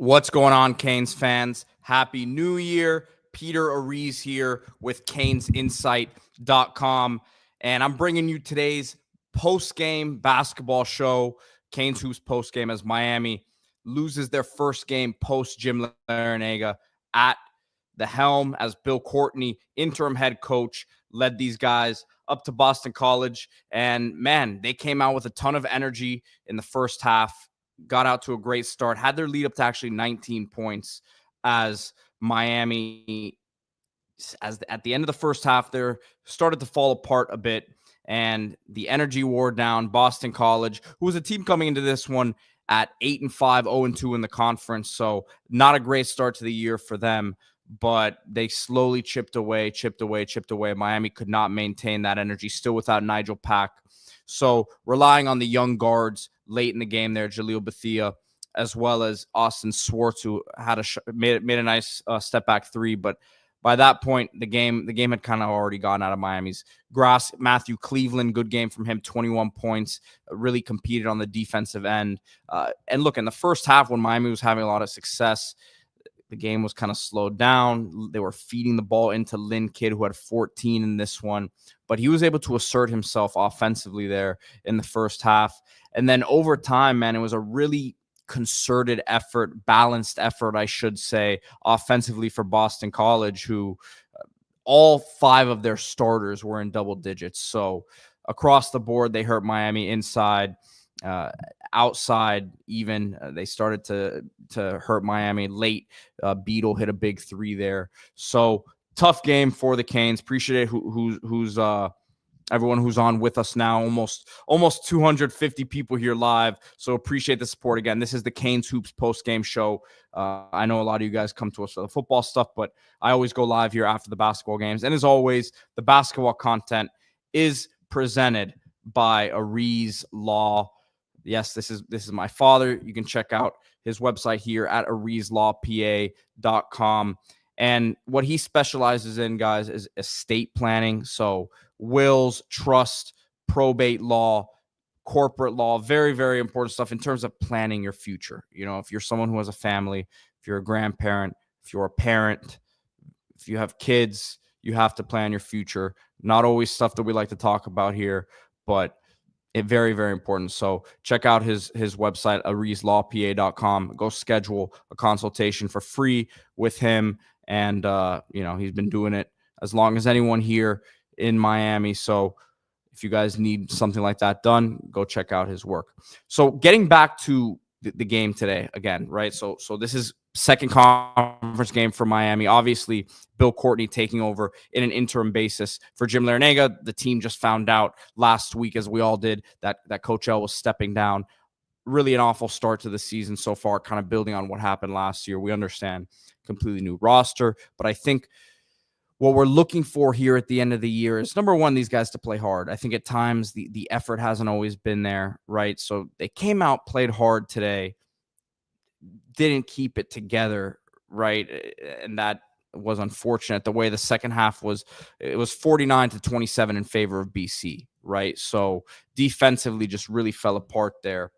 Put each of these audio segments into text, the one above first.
What's going on, Canes fans? Happy New Year. Peter Ariz here with CanesInsight.com. And I'm bringing you today's post-game basketball show. Canes Hoops postgame as Miami loses their first game post-Jim Larranaga at the helm as Bill Courtney, interim head coach, led these guys up to Boston College. And, man, they came out with a ton of energy in the first half. Got out to a great start, had their lead up to actually 19 points as Miami, at the end of the first half, there started to fall apart a bit and the energy wore down. Boston College, who was a team coming into this one at 8-5, 0-2 in the conference. So not a great start to the year for them, but they slowly chipped away. Miami could not maintain that energy, still without Nigel Pack. So relying on the young guards late in the game there, Jaleel Bethia, as well as Austin Swartz, who had made a nice step back three. But by that point, the game had kind of already gone out of Miami's grasp. Matthew Cleveland, good game from him, 21 points, really competed on the defensive end. And look, in the first half when Miami was having a lot of success, the game was kind of slowed down. They were feeding the ball into Lynn Kidd, who had 14 in this one. But he was able to assert himself offensively there in the first half. And then over time, man, it was a really concerted effort, balanced effort, I should say, offensively for Boston College, who all 5 of their starters were in double digits. So across the board, they hurt Miami inside. Outside, even they started to hurt Miami late. Beetle hit a big 3 there. So tough game for the Canes. Appreciate who's everyone who's on with us now. Almost 250 people here live. So appreciate the support again. This is the Canes Hoops post game show. I know a lot of you guys come to us for the football stuff, but I always go live here after the basketball games. And as always, the basketball content is presented by Ariz Law. Yes, this is my father. You can check out his website here at arizlawpa.com. And what he specializes in, guys, is estate planning. So wills, trust, probate law, corporate law, very, very important stuff in terms of planning your future. You know, if you're someone who has a family, if you're a grandparent, if you're a parent, if you have kids, you have to plan your future. Not always stuff that we like to talk about here, but very, very important. So check out his website, arizlawpa.com. Go schedule a consultation for free with him. And, he's been doing it as long as anyone here in Miami. So if you guys need something like that done, go check out his work. So getting back to the game today again, right? So this is second conference game for Miami. Obviously, Bill Courtney taking over in an interim basis for Jim Larranaga. The team just found out last week, as we all did, that Coach L was stepping down. Really an awful start to the season so far, kind of building on what happened last year. We understand completely new roster, but I think what we're looking for here at the end of the year is, number one, these guys to play hard. I think at times the effort hasn't always been there, right? So they came out, played hard today, didn't keep it together, right? And that was unfortunate. The way the second half was, it was 49-27 in favor of BC, right? So defensively just really fell apart there.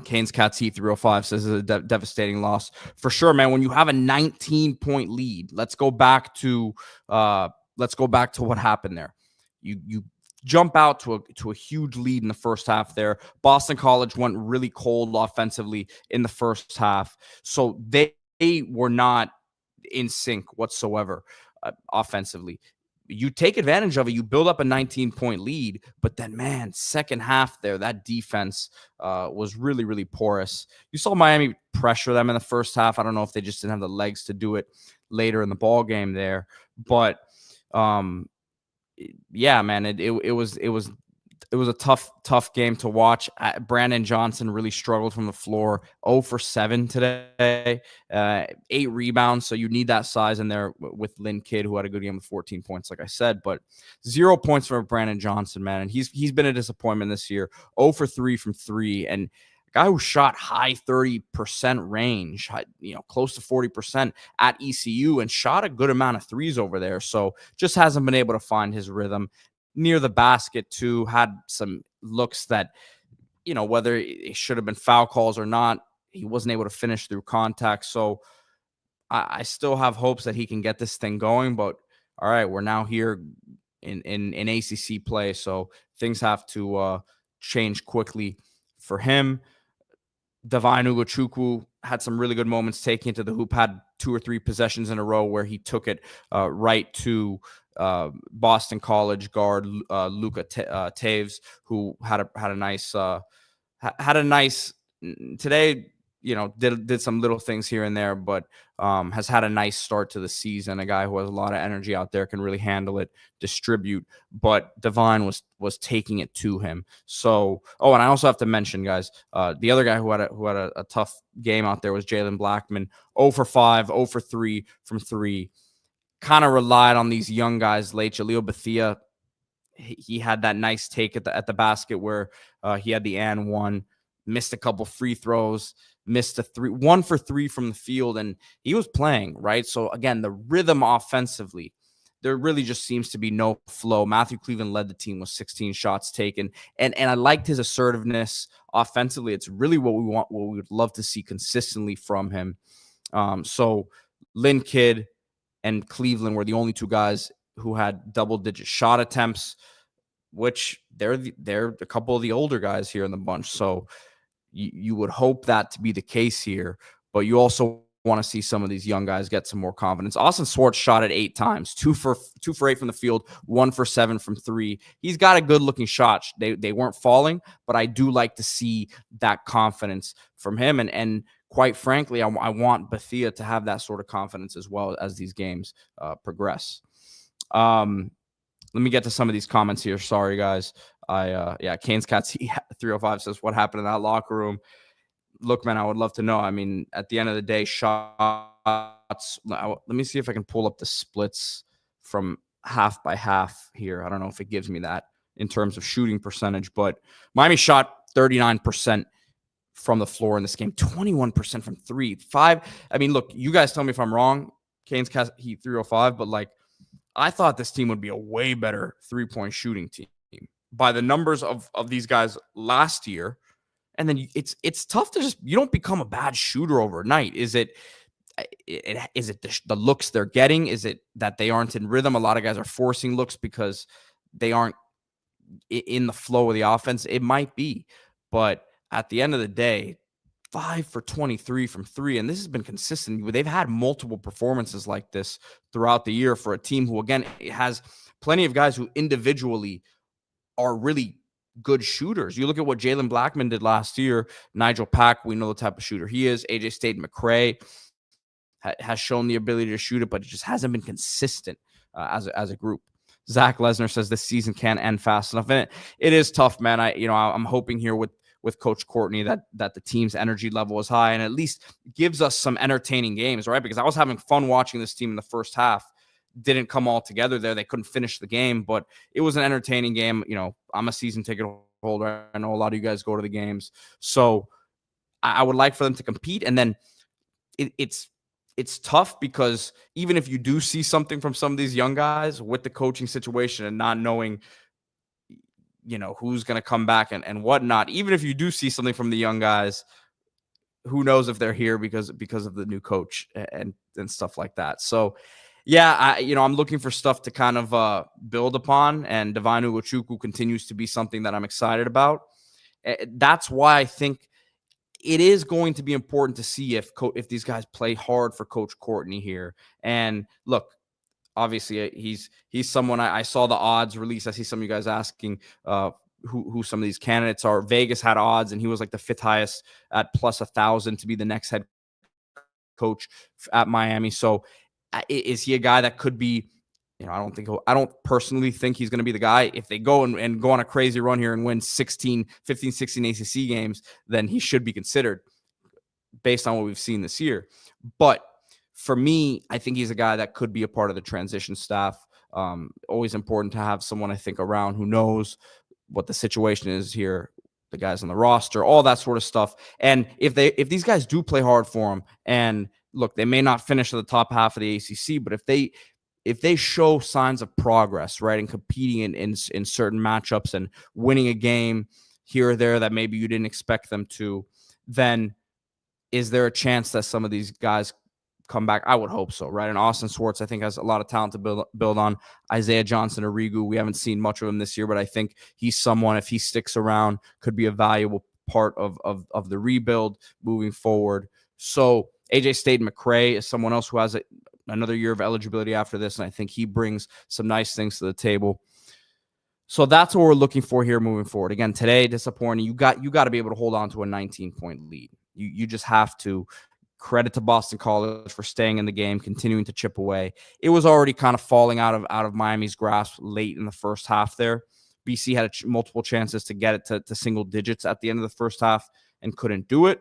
Canes Cats Heat 305 says this is a devastating loss for sure, man. When you have a 19-point lead, let's go back to what happened there. You jump out to a huge lead in the first half there. Boston College went really cold offensively in the first half, so they were not in sync whatsoever offensively. You take advantage of it. You build up a 19-point lead, but then, man, second half there, that defense was really, really porous. You saw Miami pressure them in the first half. I don't know if they just didn't have the legs to do it later in the ball game there, but yeah, man, it was a tough game to watch. Brandon Johnson really struggled from the floor. 0 for 7 today, 8 rebounds. So you need that size in there with Lynn Kidd, who had a good game with 14 points, like I said, but 0 points for Brandon Johnson, man. And he's been a disappointment this year. 0 for 3 from 3, and a guy who shot high 30% range, close to 40% at ECU, and shot a good amount of threes over there. So just hasn't been able to find his rhythm. Near the basket, too, had some looks that, whether it should have been foul calls or not, he wasn't able to finish through contact. So I still have hopes that he can get this thing going. But all right, we're now here in ACC play, so things have to change quickly for him. Divine Ugochukwu had some really good moments taking it to the hoop, had 2 or 3 possessions in a row where he took it right to Boston College guard Luka Taves, who had a nice today. Did some little things here and there, but has had a nice start to the season. A guy who has a lot of energy out there, can really handle it, distribute. But Divine was taking it to him. So, and I also have to mention, guys, the other guy who had a tough game out there was Jalen Blackman. 0 for 5, 0 for 3 from 3. Kind of relied on these young guys late. Jaleel Bethia, he had that nice take at the basket where he had the and one, missed a couple free throws, missed 1 for 3 from the field, and he was playing, right? So again, the rhythm offensively, there really just seems to be no flow. Matthew Cleveland led the team with 16 shots taken, and I liked his assertiveness offensively. It's really what we would love to see consistently from him. So Lynn Kidd and Cleveland were the only 2 guys who had double-digit shot attempts, which they're a couple of the older guys here in the bunch. So you would hope that to be the case here, but you also want to see some of these young guys get some more confidence. Austin Swartz shot it 8 times, 2 for 8 from the field, 1 for 7 from 3. He's got a good looking shot. They weren't falling, but I do like to see that confidence from him. And quite frankly, I want Bethia to have that sort of confidence as well as these games progress. Let me get to some of these comments here. Sorry, guys. Canes Cats 305 says, what happened in that locker room? Look, man, I would love to know. I mean, at the end of the day, shots. Let me see if I can pull up the splits from half by half here. I don't know if it gives me that in terms of shooting percentage, but Miami shot 39% from the floor in this game, 21% from 3. 5. I mean, look, you guys tell me if I'm wrong. Canes Cats 305, but like, I thought this team would be a way better 3-point shooting team by the numbers of these guys last year. And then it's tough to you don't become a bad shooter overnight. Is it the looks they're getting? Is it that they aren't in rhythm? A lot of guys are forcing looks because they aren't in the flow of the offense. It might be, but at the end of the day, 5 for 23 from 3. And this has been consistent. They've had multiple performances like this throughout the year for a team who, again, has plenty of guys who individually are really good shooters. You look at what Jalen Blackman did last year. Nigel Pack, we know the type of shooter he is. AJ State McRae has shown the ability to shoot it, but it just hasn't been consistent as a group. Zach Lesnar says this season can't end fast enough. And it is tough, man. I'm hoping here with Coach Courtney that the team's energy level is high and at least gives us some entertaining games, right? Because I was having fun watching this team in the first half. Didn't come all together there. They couldn't finish the game, but it was an entertaining game. I'm a season ticket holder. I know a lot of you guys go to the games. So I would like for them to compete. And then it's tough because even if you do see something from some of these young guys with the coaching situation and not knowing, who's going to come back and whatnot, even if you do see something from the young guys, who knows if they're here because of the new coach and stuff like that. So yeah, I'm looking for stuff to kind of build upon, and Divine Ugochukwu continues to be something that I'm excited about. That's why I think it is going to be important to see if these guys play hard for Coach Courtney here. And look, obviously he's someone I saw the odds release. I see some of you guys asking who some of these candidates are. Vegas had odds, and he was like the 5th highest at plus 1,000 to be the next head coach at Miami. So is he a guy that could be, I don't personally think he's going to be the guy. If they go and go on a crazy run here and win 15, 16 ACC games, then he should be considered based on what we've seen this year. But for me, I think he's a guy that could be a part of the transition staff. Always important to have someone, I think, around who knows what the situation is here, the guys on the roster, all that sort of stuff. And if these guys do play hard for him, and look, they may not finish at the top half of the ACC, but if they show signs of progress, right, and competing in certain matchups and winning a game here or there that maybe you didn't expect them to, then Is there a chance that some of these guys come back? I would hope so, right? And Austin Swartz, I think, has a lot of talent to build on. Isaiah Johnson-Arrigu, we haven't seen much of him this year, but I think he's someone, if he sticks around, could be a valuable part of the rebuild moving forward. So AJ Stade-McCray is someone else who has another year of eligibility after this, and I think he brings some nice things to the table. So that's what we're looking for here moving forward. Again, today, disappointing. You got to be able to hold on to a 19-point lead. You just have to. Credit to Boston College for staying in the game, continuing to chip away. It was already kind of falling out of Miami's grasp late in the first half there. BC had multiple chances to get it to single digits at the end of the first half and couldn't do it.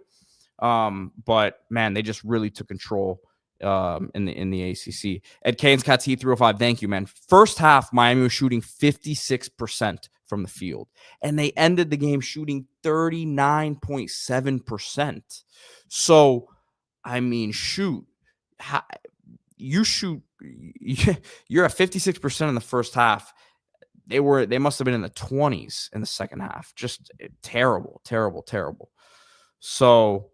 But, man, they just really took control in the ACC. Ed Canes, Cats Heat 305, thank you, man. First half, Miami was shooting 56% from the field, and they ended the game shooting 39.7%. So, I mean, shoot, you're at 56% in the first half. They must have been in the 20s in the second half. Just terrible. So,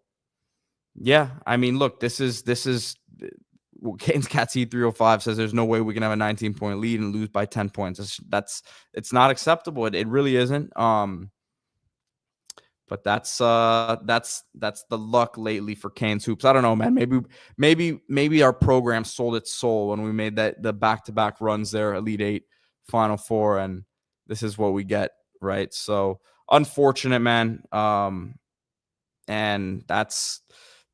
yeah, I mean, look, this is Canes Cats Heat 305 says there's no way we can have a 19-point lead and lose by 10 points. It's not acceptable. It really isn't. But that's the luck lately for Canes Hoops. I don't know, man. Maybe our program sold its soul when we made the back-to-back runs there, Elite Eight, Final Four, and this is what we get, right? So unfortunate, man. And that's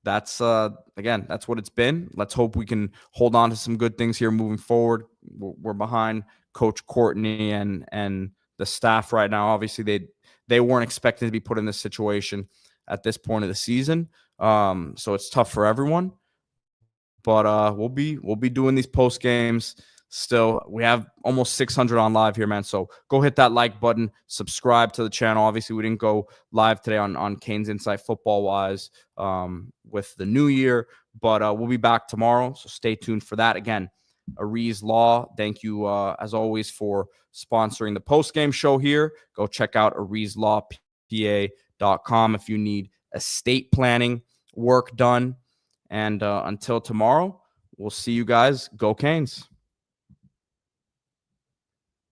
again, that's what it's been. Let's hope we can hold on to some good things here moving forward. We're behind Coach Courtney and the staff right now. Obviously, they weren't expected to be put in this situation at this point of the season. So it's tough for everyone. But we'll be doing these post games still. We have almost 600 on live here, man. So go hit that like button, subscribe to the channel. Obviously, we didn't go live today on Canes Insight football wise with the new year, but we'll be back tomorrow. So stay tuned for that. Again, Aries Law, thank you as always for sponsoring the post-game show here. Go check out AriesLawPA.com if you need estate planning work done. And until tomorrow, we'll see you guys. Go Canes.